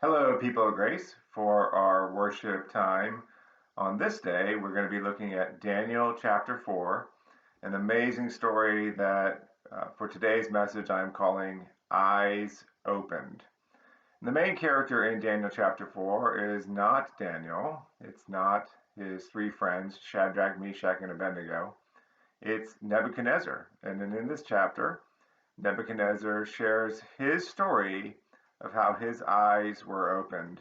Hello, people of grace. For our worship time on this day, we're going to be looking at Daniel chapter 4, an amazing story that for today's message I'm calling Eyes Opened. And the main character in Daniel chapter 4 is not Daniel, it's not his three friends, Shadrach, Meshach, and Abednego. It's Nebuchadnezzar. And then in this chapter, Nebuchadnezzar shares his story of how his eyes were opened.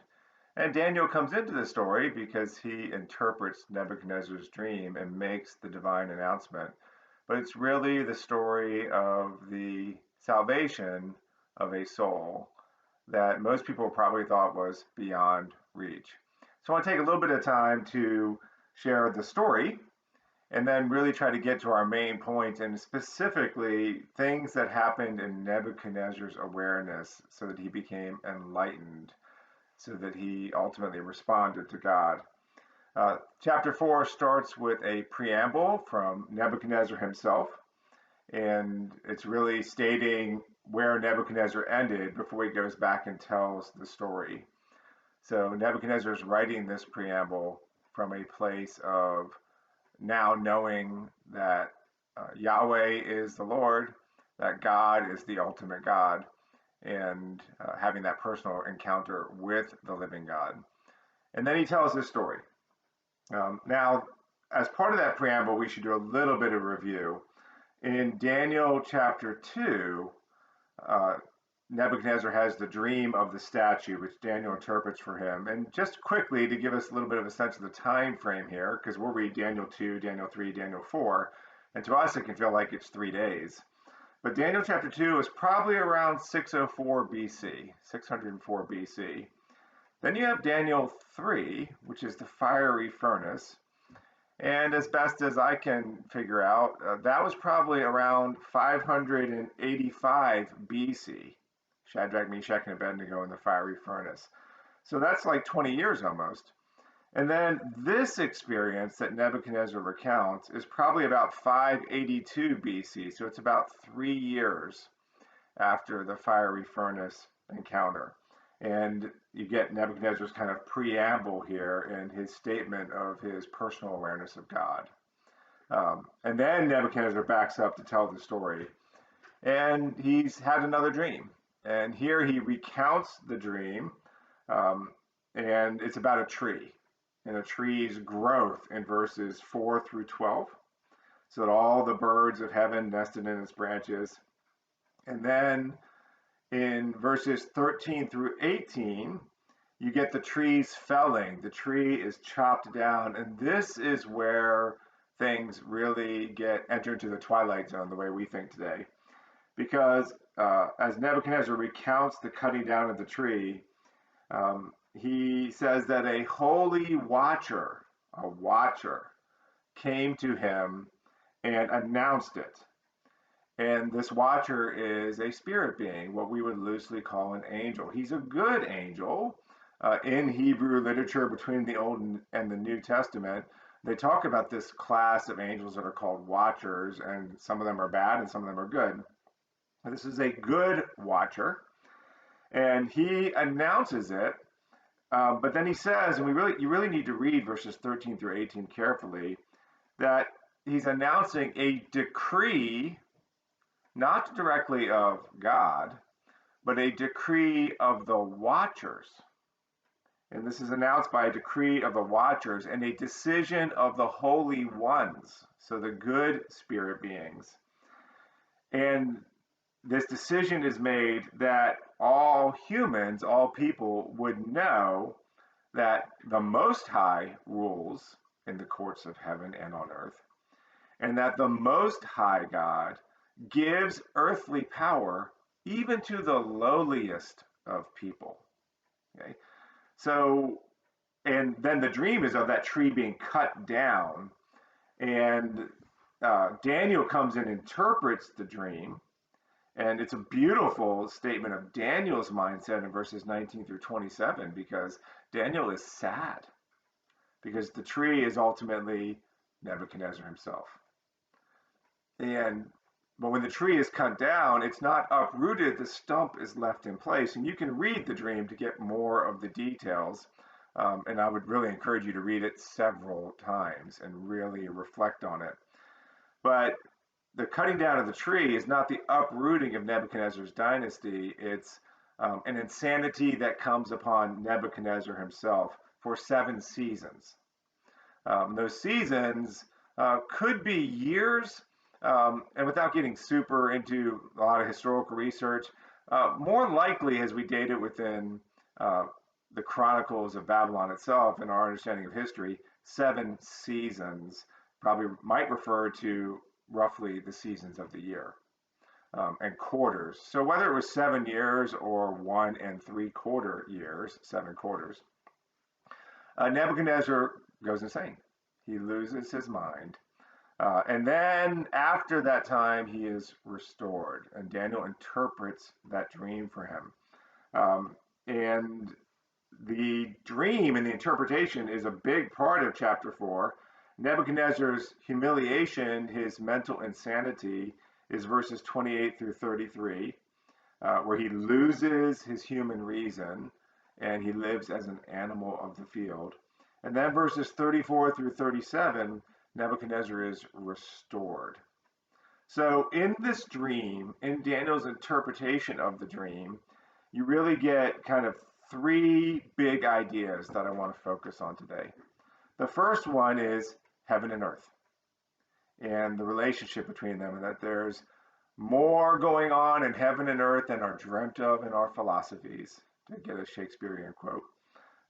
And Daniel comes into the story because he interprets Nebuchadnezzar's dream and makes the divine announcement. But it's really the story of the salvation of a soul that most people probably thought was beyond reach. So I want to take a little bit of time to share the story and then really try to get to our main point, and specifically things that happened in Nebuchadnezzar's awareness so that he became enlightened, so that he ultimately responded to God. Chapter 4 starts with a preamble from Nebuchadnezzar himself, and it's really stating where Nebuchadnezzar ended before he goes back and tells the story. So Nebuchadnezzar is writing this preamble from a place of now knowing that Yahweh is the Lord, that God is the ultimate God, and having that personal encounter with the living God. And then he tells this story. Now, as part of that preamble, we should do a little bit of review. In Daniel chapter 2, Nebuchadnezzar has the dream of the statue, which Daniel interprets for him. And just quickly, to give us a little bit of a sense of the time frame here, because we'll read Daniel 2, Daniel 3, Daniel 4, and to us it can feel like it's 3 days. But Daniel chapter 2 is probably around 604 BC, 604 BC. Then you have Daniel 3, which is the fiery furnace. And as best as I can figure out, that was probably around 585 BC. Shadrach, Meshach, and Abednego in the fiery furnace. So that's like 20 years almost. And then this experience that Nebuchadnezzar recounts is probably about 582 BC. So it's about 3 years after the fiery furnace encounter. And you get Nebuchadnezzar's kind of preamble here in his statement of his personal awareness of God. And then Nebuchadnezzar backs up to tell the story. And he's had another dream. And here he recounts the dream, and it's about a tree and a tree's growth in verses 4 through 12, so that all the birds of heaven nested in its branches. And then in verses 13 through 18, you get the tree's felling. The tree is chopped down, and this is where things really enter into the twilight zone the way we think today. Because as Nebuchadnezzar recounts the cutting down of the tree, he says that a holy watcher, came to him and announced it. And this watcher is a spirit being, what we would loosely call an angel. He's a good angel. In Hebrew literature between the Old and the New Testament, they talk about this class of angels that are called watchers, and some of them are bad and some of them are good. This is a good watcher, and he announces it, but then he says, and you really need to read verses 13 through 18 carefully, that he's announcing a decree, not directly of God, but a decree of the watchers. And this is announced by a decree of the watchers and a decision of the holy ones, so the good spirit beings. And this decision is made that all humans, all people would know that the Most High rules in the courts of heaven and on earth, and that the Most High God gives earthly power even to the lowliest of people. Okay? So, and then the dream is of that tree being cut down, and Daniel comes and interprets the dream. And it's a beautiful statement of Daniel's mindset in verses 19 through 27, because Daniel is sad, because the tree is ultimately Nebuchadnezzar himself. And But when the tree is cut down, it's not uprooted, the stump is left in place. And you can read the dream to get more of the details. And I would really encourage you to read it several times and really reflect on it. But the cutting down of the tree is not the uprooting of Nebuchadnezzar's dynasty. It's an insanity that comes upon Nebuchadnezzar himself for 7 seasons. Those seasons could be years, and without getting super into a lot of historical research, more likely as we date it within uh, the Chronicles of Babylon itself and our understanding of history, 7 seasons probably might refer to roughly the seasons of the year and quarters. So whether it was 7 years or 1 3/4 years, 7 quarters, Nebuchadnezzar goes insane. He loses his mind. And then after that time, he is restored. And Daniel interprets that dream for him. And the dream and the interpretation is a big part of chapter 4. Nebuchadnezzar's humiliation, his mental insanity, is verses 28 through 33, where he loses his human reason and he lives as an animal of the field. And then verses 34 through 37, Nebuchadnezzar is restored. So in this dream, in Daniel's interpretation of the dream, you really get kind of three big ideas that I want to focus on today. The first one is heaven and earth and the relationship between them, and that there's more going on in heaven and earth than are dreamt of in our philosophies, to get a Shakespearean quote.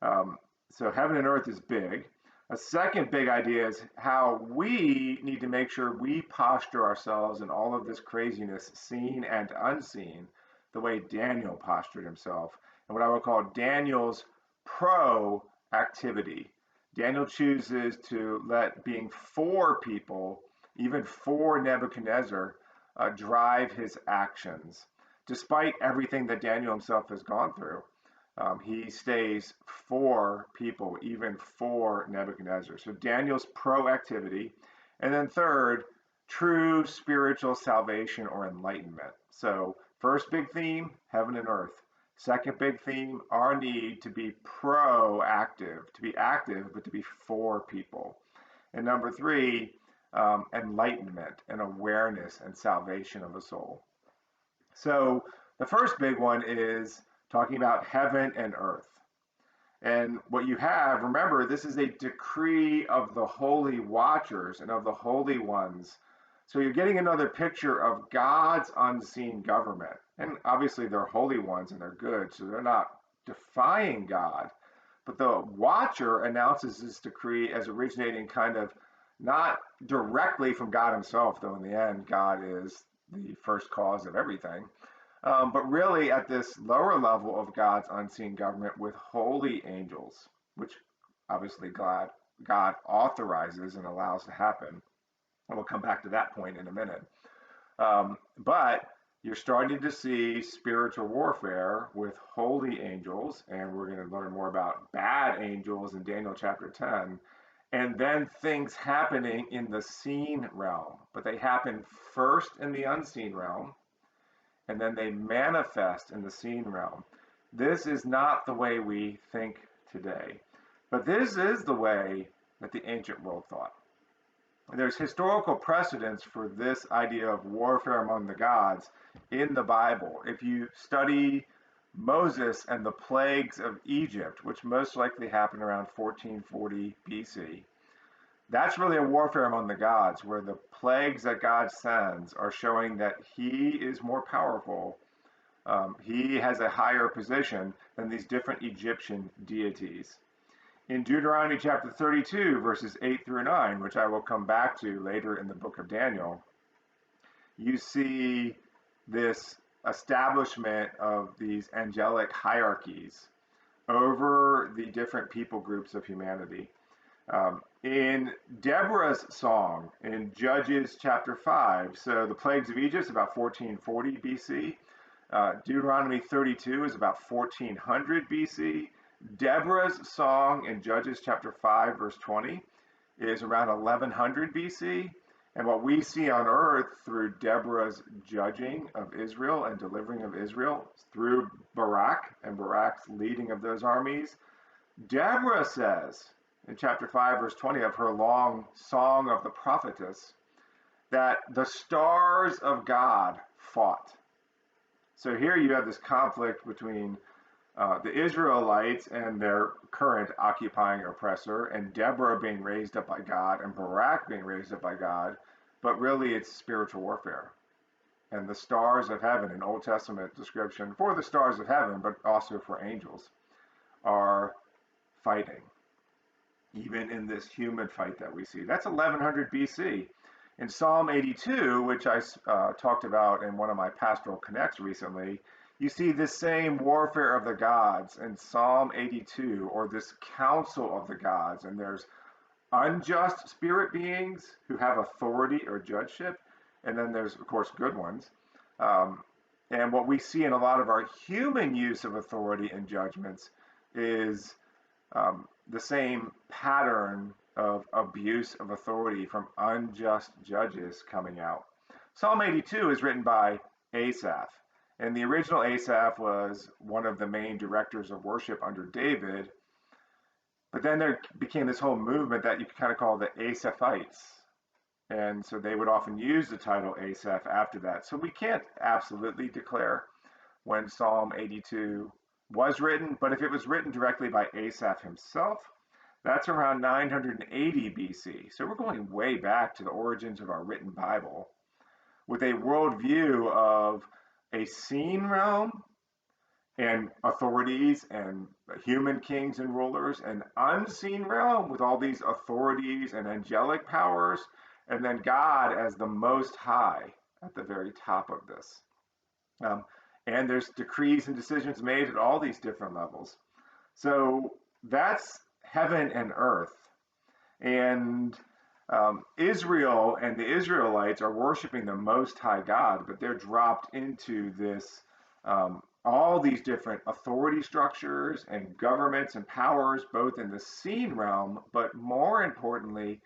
Um, so heaven and earth is big. A second big idea is how we need to make sure we posture ourselves in all of this craziness, seen and unseen, the way Daniel postured himself, and what I would call Daniel's proactivity. Daniel chooses to let being for people, even for Nebuchadnezzar, drive his actions. Despite everything that Daniel himself has gone through, he stays for people, even for Nebuchadnezzar. So Daniel's proactivity. And then third, true spiritual salvation or enlightenment. So first big theme, heaven and earth. Second big theme, our need to be proactive, to be active, but to be for people. And number three, enlightenment and awareness and salvation of a soul. So the first big one is talking about heaven and earth. And what you have, remember, this is a decree of the holy watchers and of the holy ones. So you're getting another picture of God's unseen government. And obviously they're holy ones and they're good, so they're not defying God. But the watcher announces this decree as originating kind of not directly from God himself, though in the end, God is the first cause of everything. But really at this lower level of God's unseen government with holy angels, which obviously God authorizes and allows to happen. And we'll come back to that point in a minute. But you're starting to see spiritual warfare with holy angels, and we're going to learn more about bad angels in Daniel chapter 10. And then things happening in the seen realm, but they happen first in the unseen realm, and then they manifest in the seen realm. This is not the way we think today, but this is the way that the ancient world thought. There's historical precedence for this idea of warfare among the gods in the Bible. If you study Moses and the plagues of Egypt, which most likely happened around 1440 BC, that's really a warfare among the gods, where the plagues that God sends are showing that he is more powerful. He has a higher position than these different Egyptian deities. In Deuteronomy chapter 32, verses 8 through 9, which I will come back to later in the book of Daniel, you see this establishment of these angelic hierarchies over the different people groups of humanity. In Deborah's song in Judges chapter 5, so the plagues of Egypt is about 1440 BC. Deuteronomy 32 is about 1400 BC. Deborah's song in Judges chapter 5, verse 20 is around 1100 BC. And what we see on earth through Deborah's judging of Israel and delivering of Israel, through Barak and Barak's leading of those armies, Deborah says in chapter 5, verse 20 of her long song of the prophetess, that the stars of God fought. So here you have this conflict between the Israelites and their current occupying oppressor, and Deborah being raised up by God, and Barak being raised up by God, but really it's spiritual warfare. And the stars of heaven, an Old Testament description for the stars of heaven, but also for angels, are fighting, even in this human fight that we see. That's 1100 BC. In Psalm 82, which I talked about in one of my pastoral connects recently, you see this same warfare of the gods in Psalm 82, or this council of the gods. And there's unjust spirit beings who have authority or judgeship, and then there's, of course, good ones. And what we see in a lot of our human use of authority and judgments is the same pattern of abuse of authority from unjust judges coming out. Psalm 82 is written by Asaph, and the original Asaph was one of the main directors of worship under David, but then there became this whole movement that you could kind of call the Asaphites, and so they would often use the title Asaph after that. So we can't absolutely declare when Psalm 82 was written, but if it was written directly by Asaph himself, that's around 980 BC. So we're going way back to the origins of our written Bible with a worldview of a seen realm and authorities and human kings and rulers, an unseen realm with all these authorities and angelic powers, and then God as the Most High at the very top of this. And there's decrees and decisions made at all these different levels. So that's heaven and earth. And Israel and the Israelites are worshiping the Most High God, but they're dropped into this, all these different authority structures and governments and powers, both in the seen realm, but more importantly,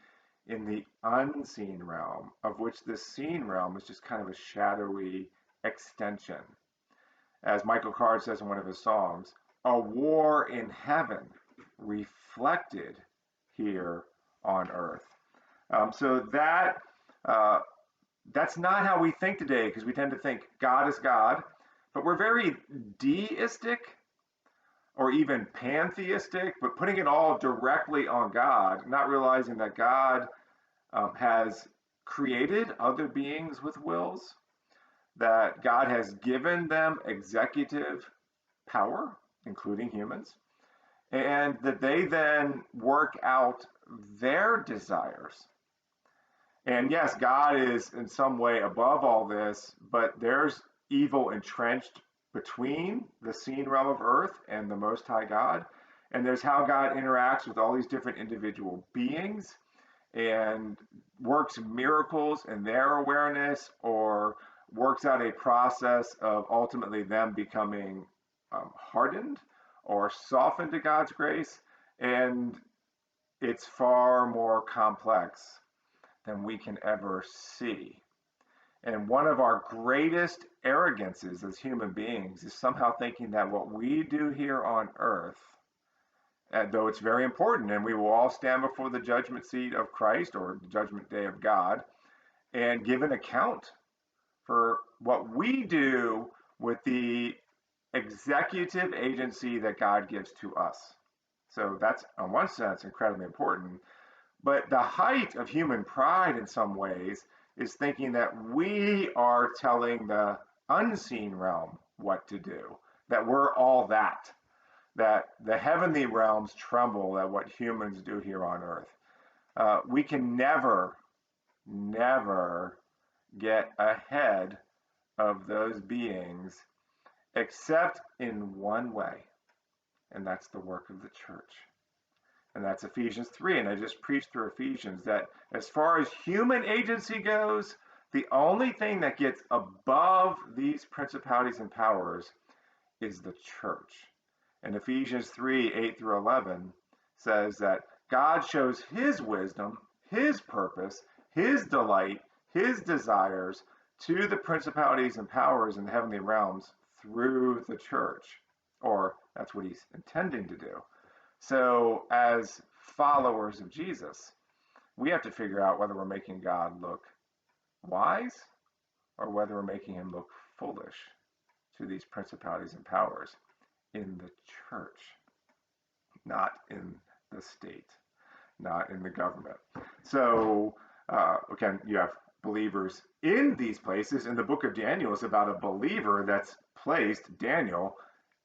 in the unseen realm, of which the seen realm is just kind of a shadowy extension. As Michael Card says in one of his songs, a war in heaven reflected here on earth. So that's not how we think today, because we tend to think God is God, but we're very deistic or even pantheistic, but putting it all directly on God, not realizing that God has created other beings with wills, that God has given them executive power, including humans, and that they then work out their desires. And yes, God is in some way above all this, but there's evil entrenched between the seen realm of earth and the Most High God. And there's how God interacts with all these different individual beings and works miracles in their awareness, or works out a process of ultimately them becoming hardened or softened to God's grace. And it's far more complex than we can ever see. And one of our greatest arrogances as human beings is somehow thinking that what we do here on earth, though it's very important, and we will all stand before the judgment seat of Christ or the judgment day of God and give an account for what we do with the executive agency that God gives to us. So that's, in one sense, incredibly important. But the height of human pride in some ways is thinking that we are telling the unseen realm what to do, that we're all that the heavenly realms tremble at what humans do here on earth. We can never get ahead of those beings except in one way, and that's the work of the church. And that's Ephesians 3, and I just preached through Ephesians that as far as human agency goes, the only thing that gets above these principalities and powers is the church. And Ephesians 3, 8 through 11 says that God shows his wisdom, his purpose, his delight, his desires to the principalities and powers in the heavenly realms through the church, or that's what he's intending to do. So, as followers of Jesus, we have to figure out whether we're making God look wise or whether we're making him look foolish to these principalities and powers in the church, not in the state, not in the government. So, again, you have believers in these places, and the book of Daniel is about a believer that's placed, Daniel,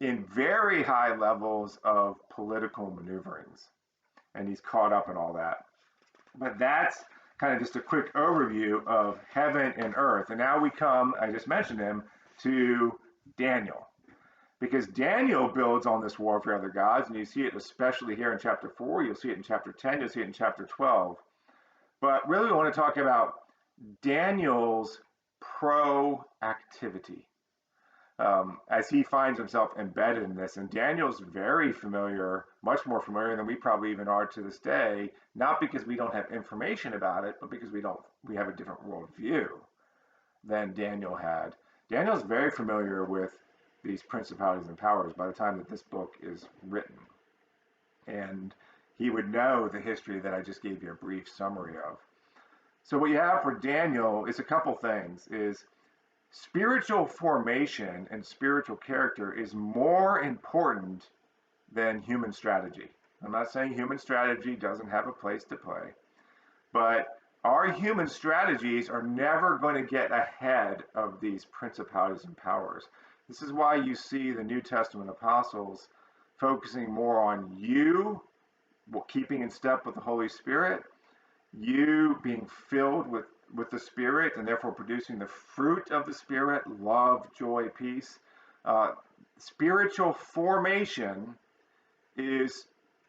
in very high levels of political maneuverings. And he's caught up in all that. But that's kind of just a quick overview of heaven and earth. And now we come, I just mentioned him, to Daniel. Because Daniel builds on this warfare of the gods, and you see it especially here in chapter 4, you'll see it in chapter 10, you'll see it in chapter 12. But really we want to talk about Daniel's proactivity as he finds himself embedded in this. And Daniel's very familiar, much more familiar than we probably even are to this day, not because we don't have information about it, but because we have a different worldview than Daniel had. Daniel's very familiar with these principalities and powers by the time that this book is written. And he would know the history that I just gave you a brief summary of. So what you have for Daniel is a couple things, is spiritual formation and spiritual character is more important than human strategy. I'm not saying human strategy doesn't have a place to play, but our human strategies are never going to get ahead of these principalities and powers. This is why you see the New Testament apostles focusing more on you, keeping in step with the Holy Spirit, you being filled with the Spirit and therefore producing the fruit of the Spirit, love, joy, peace. Spiritual formation is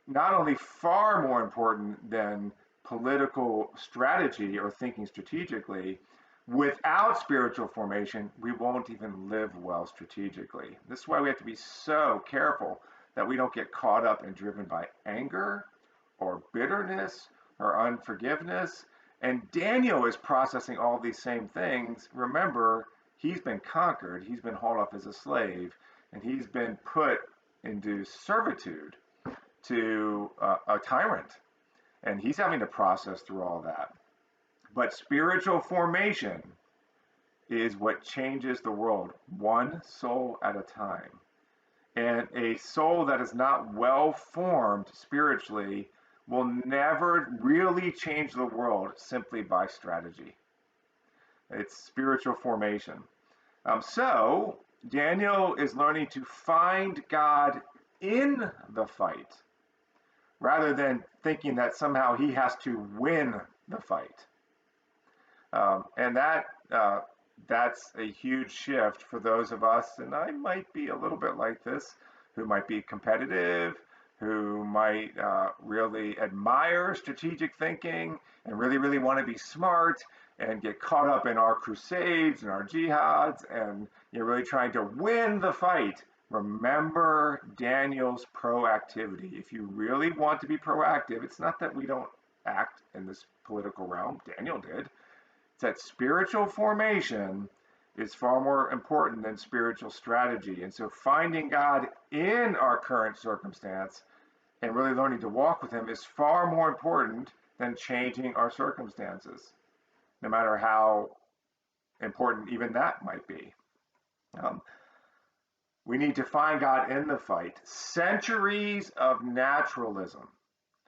not only far more important than political strategy or thinking strategically. Without spiritual formation, we won't even live well strategically. This is why we have to be so careful that we don't get caught up and driven by anger or bitterness or unforgiveness. And Daniel is processing all these same things. Remember, he's been conquered, he's been hauled off as a slave, and he's been put into servitude to a tyrant. And he's having to process through all that. But spiritual formation is what changes the world, one soul at a time. And a soul that is not well formed spiritually will never really change the world simply by strategy. It's spiritual formation. So Daniel is learning to find God in the fight rather than thinking that somehow he has to win the fight. And that's a huge shift for those of us, and I might be a little bit like this, who might be competitive, who might really admire strategic thinking and really, really want to be smart and get caught up in our crusades and our jihads and you're really trying to win the fight. Remember Daniel's proactivity. If you really want to be proactive, it's not that we don't act in this political realm. Daniel did. It's that spiritual formation is far more important than spiritual strategy. And so finding God in our current circumstance and really learning to walk with him is far more important than changing our circumstances, no matter how important even that might be. We need to find God in the fight. Centuries of naturalism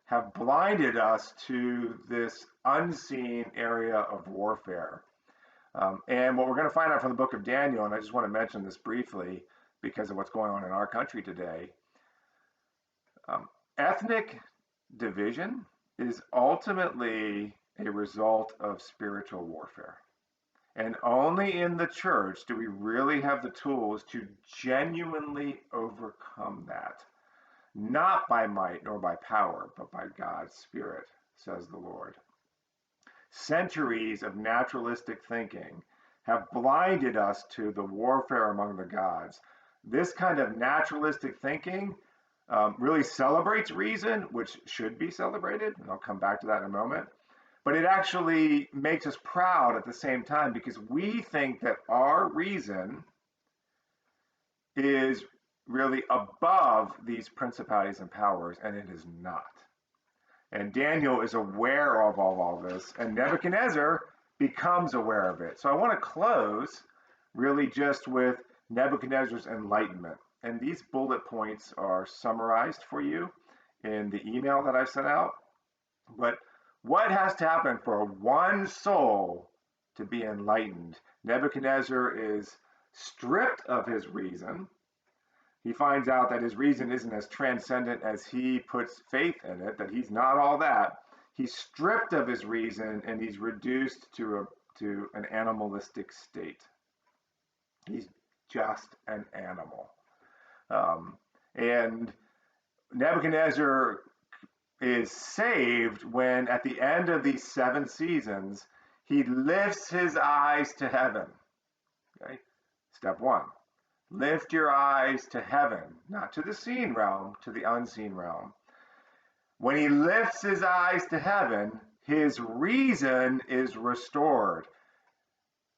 have blinded us to this unseen area of warfare. And what we're going to find out from the book of Daniel, and I just want to mention this briefly because of what's going on in our country today, ethnic division is ultimately a result of spiritual warfare. And only in the church do we really have the tools to genuinely overcome that. Not by might nor by power, but by God's Spirit, says the Lord. Centuries of naturalistic thinking have blinded us to the warfare among the gods. This kind of naturalistic thinking really celebrates reason, which should be celebrated, and I'll come back to that in a moment. But it actually makes us proud at the same time because we think that our reason is really above these principalities and powers, and it is not. And Daniel is aware of all this, and Nebuchadnezzar becomes aware of it. So I want to close really just with Nebuchadnezzar's enlightenment. And these bullet points are summarized for you in the email that I sent out. But what has to happen for one soul to be enlightened? Nebuchadnezzar is stripped of his reason. He finds out that his reason isn't as transcendent as he puts faith in it, that he's not all that. He's stripped of his reason and he's reduced to an animalistic state. He's just an animal. And Nebuchadnezzar is saved when, at the end of these 7 seasons, he lifts his eyes to heaven. Okay? Step 1. Lift your eyes to heaven, not to the seen realm, to the unseen realm. When he lifts his eyes to heaven, his reason is restored.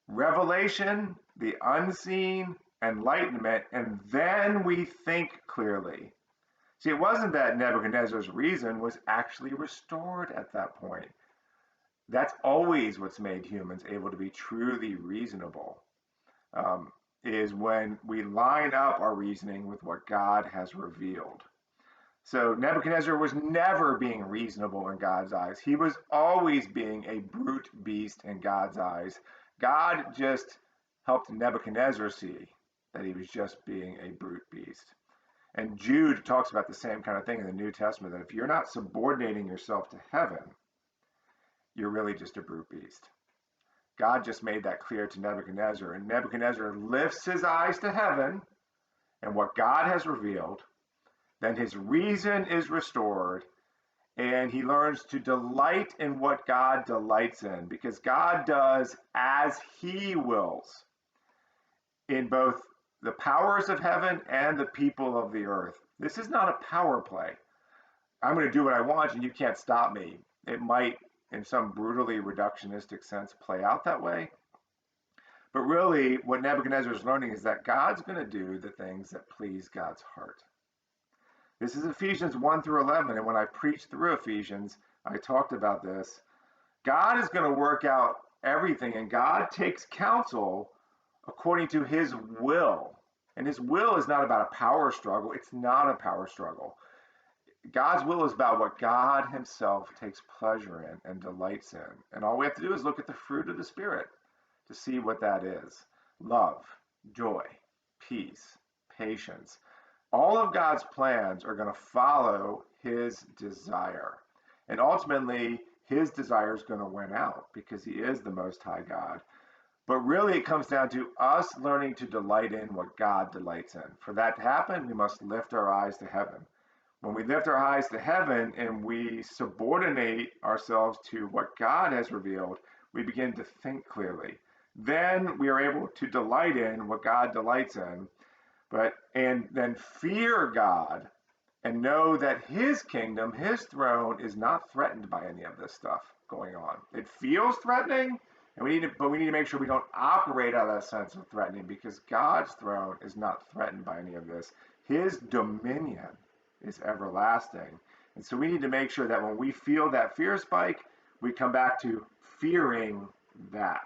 Revelation, the unseen, enlightenment, and then we think clearly. See, it wasn't that Nebuchadnezzar's reason was actually restored at that point. That's always what's made humans able to be truly reasonable. Is when we line up our reasoning with what God has revealed. So Nebuchadnezzar was never being reasonable in God's eyes. He was always being a brute beast in God's eyes. God just helped Nebuchadnezzar see that he was just being a brute beast. And Jude talks about the same kind of thing in the New Testament, that if you're not subordinating yourself to heaven, you're really just a brute beast. God just made that clear to Nebuchadnezzar, and Nebuchadnezzar lifts his eyes to heaven and what God has revealed. Then his reason is restored, and he learns to delight in what God delights in, because God does as he wills in both the powers of heaven and the people of the earth. This is not a power play. I'm going to do what I want and you can't stop me. It might, in some brutally reductionistic sense, play out that way. But really, what Nebuchadnezzar is learning is that God's going to do the things that please God's heart. This is Ephesians 1 through 11, and when I preached through Ephesians, I talked about this. God is going to work out everything, and God takes counsel according to his will. And his will is not about a power struggle. It's not a power struggle. God's will is about what God himself takes pleasure in and delights in. And all we have to do is look at the fruit of the Spirit to see what that is. Love, joy, peace, patience. All of God's plans are going to follow his desire. And ultimately, his desire is going to win out because he is the Most High God. But really, it comes down to us learning to delight in what God delights in. For that to happen, we must lift our eyes to heaven. When we lift our eyes to heaven and we subordinate ourselves to what God has revealed, we begin to think clearly. Then we are able to delight in what God delights in, and then fear God and know that his kingdom, his throne, is not threatened by any of this stuff going on. It feels threatening, but we need to make sure we don't operate out of that sense of threatening, because God's throne is not threatened by any of this. His dominion is everlasting. And so we need to make sure that when we feel that fear spike, we come back to fearing that,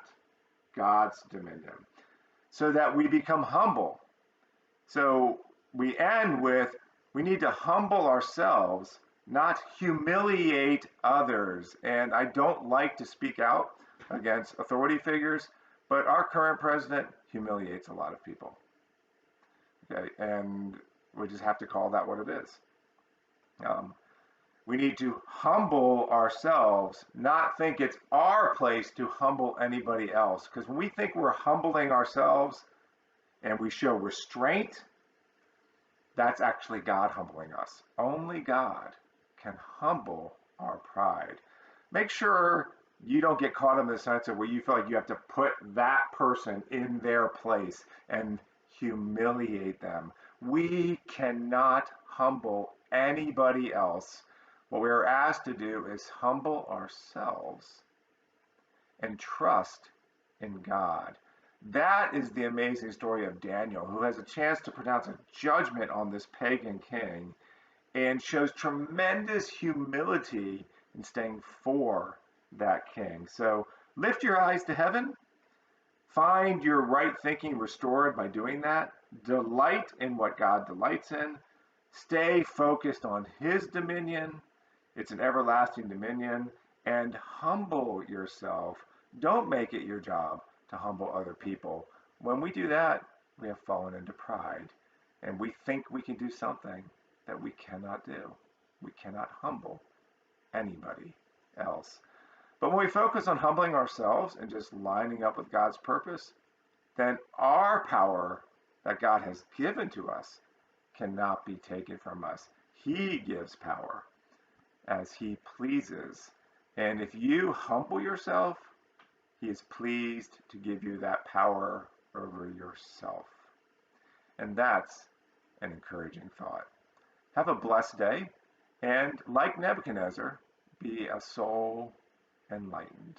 God's dominion, so that we become humble. So we end with, we need to humble ourselves, not humiliate others. And I don't like to speak out against authority figures, but our current president humiliates a lot of people. Okay, and we just have to call that what it is. We need to humble ourselves, not think it's our place to humble anybody else. Because when we think we're humbling ourselves and we show restraint, that's actually God humbling us. Only God can humble our pride. Make sure you don't get caught in the sense of where you feel like you have to put that person in their place and humiliate them. We cannot humble anybody else. What we are asked to do is humble ourselves and trust in God. That is the amazing story of Daniel, who has a chance to pronounce a judgment on this pagan king and shows tremendous humility in staying for that king. So lift your eyes to heaven. Find your right thinking restored by doing that. Delight in what God delights in. Stay focused on his dominion. It's an everlasting dominion. And humble yourself. Don't make it your job to humble other people. When we do that, we have fallen into pride. And we think we can do something that we cannot do. We cannot humble anybody else. But when we focus on humbling ourselves and just lining up with God's purpose, then our power that God has given to us cannot be taken from us. He gives power as he pleases. And if you humble yourself, he is pleased to give you that power over yourself. And that's an encouraging thought. Have a blessed day, and like Nebuchadnezzar, be a soul enlightened.